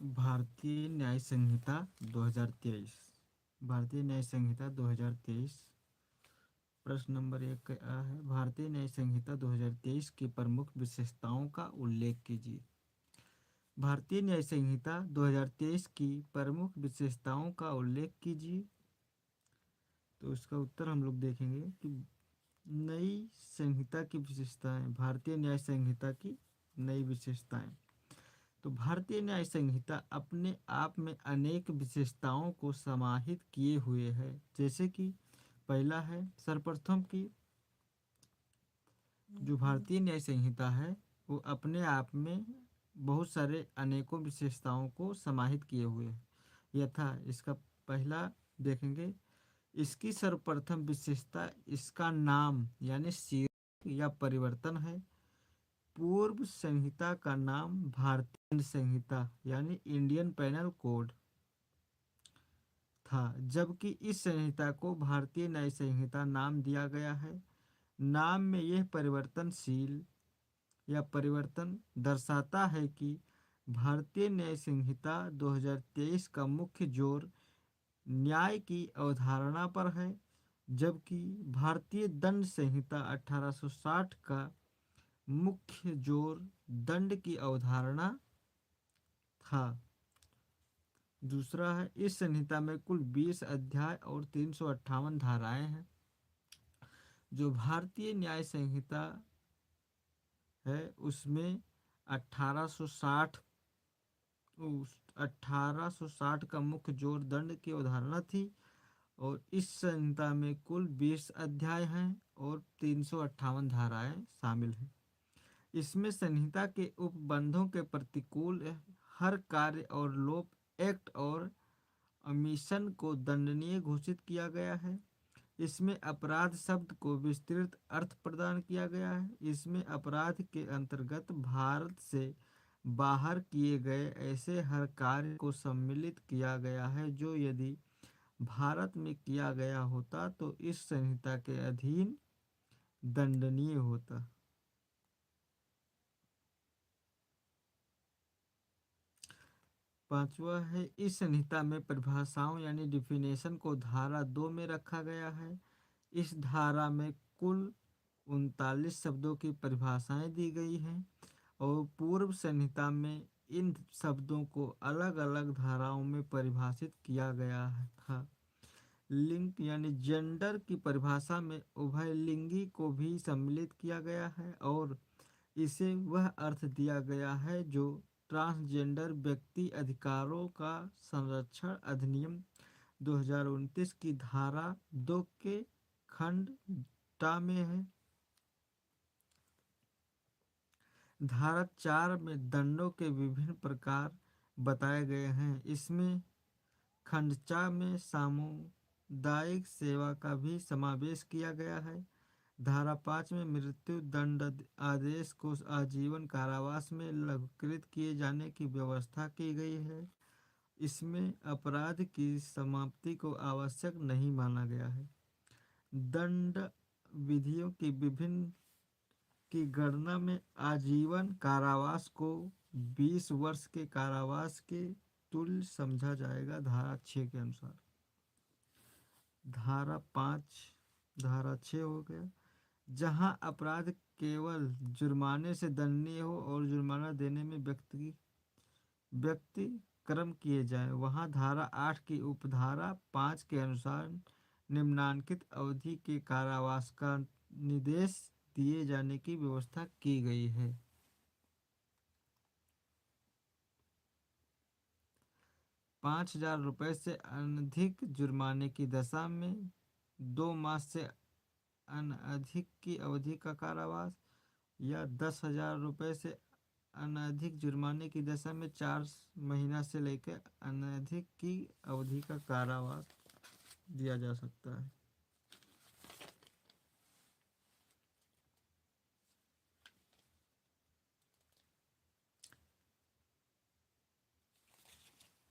भारतीय न्याय संहिता 2023। भारतीय न्याय संहिता 2023। प्रश्न नंबर 1 है, भारतीय न्याय संहिता 2023 की प्रमुख विशेषताओं का उल्लेख कीजिए। भारतीय न्याय संहिता 2023 की प्रमुख विशेषताओं का उल्लेख कीजिए। तो इसका उत्तर हम लोग देखेंगे कि नई संहिता की विशेषताएं, भारतीय न्याय संहिता की नई विशेषताएं। तो भारतीय न्याय संहिता अपने आप में अनेक विशेषताओं को समाहित किए हुए है। जैसे कि पहला है, सर्वप्रथम की जो भारतीय न्याय संहिता है वो अपने आप में बहुत सारे अनेकों विशेषताओं को समाहित किए हुए है। यथा इसका पहला देखेंगे, इसकी सर्वप्रथम विशेषता इसका नाम यानी शीर्षक या परिवर्तन है। पूर्व संहिता का नाम भारतीय संहिता यानी इंडियन पेनल कोड था, जबकि इस संहिता को भारतीय न्याय संहिता नाम दिया गया है। नाम में यह परिवर्तनशील या परिवर्तन दर्शाता है कि भारतीय न्याय संहिता 2023 का मुख्य जोर न्याय की अवधारणा पर है, जबकि भारतीय दंड संहिता 1860 का मुख्य जोर दंड की अवधारणा था। दूसरा है, इस संहिता में कुल 20 अध्याय और 358 धाराएं हैं। जो भारतीय न्याय संहिता है उसमें 1860 का मुख्य जोर दंड की अवधारणा थी, और इस संहिता में कुल 20 अध्याय हैं और 358 धाराएं शामिल हैं। इसमें संहिता के उपबंधों के प्रतिकूल हर कार्य और लोप, एक्ट और अमीशन को दंडनीय घोषित किया गया है। इसमें अपराध शब्द को विस्तृत अर्थ प्रदान किया गया है। इसमें अपराध के अंतर्गत भारत से बाहर किए गए ऐसे हर कार्य को सम्मिलित किया गया है जो यदि भारत में किया गया होता तो इस संहिता के अधीन दंडनीय होता। पांचवा है, इस संहिता में परिभाषाओं यानी डिफिनेशन को धारा 2 में रखा गया है। इस धारा में कुल 39 शब्दों की परिभाषाएं दी गई हैं, और पूर्व संहिता में इन शब्दों को अलग अलग धाराओं में परिभाषित किया गया था। लिंग यानी जेंडर की परिभाषा में उभयलिंगी को भी सम्मिलित किया गया है, और इसे वह अर्थ दिया गया है जो ट्रांसजेंडर व्यक्ति अधिकारों का संरक्षण अधिनियम 2029 की धारा 2 के खंड टा में है। धारा 4 में दंडों के विभिन्न प्रकार बताए गए हैं। इसमें खंड चा में सामुदायिक सेवा का भी समावेश किया गया है। धारा 5 में मृत्यु दंड आदेश को आजीवन कारावास में लघुकृत किए जाने की व्यवस्था की गई है। इसमें अपराध की समाप्ति को आवश्यक नहीं माना गया है। दंड विधियों की विभिन्न की गणना में आजीवन कारावास को 20 वर्ष के कारावास के तुल्य समझा जाएगा, धारा 6 के अनुसार। धारा 6 हो गया, जहां अपराध केवल जुर्माने से दंडनीय हो और जुर्माना देने में व्यक्ति कर्म किए जाए, वहां धारा 8 की उपधारा 5 के अनुसार निम्नांकित अवधि के कारावास का निर्देश दिए जाने की व्यवस्था की गई है। 5,000 रुपये से अधिक जुर्माने की दशा में 2 माह से अनधिक की अवधि का कारावास, या 10,000 रुपये से अनधिक जुर्माने की दशा में 4 महीना से लेकर अनधिक की अवधि का कारावास दिया जा सकता है।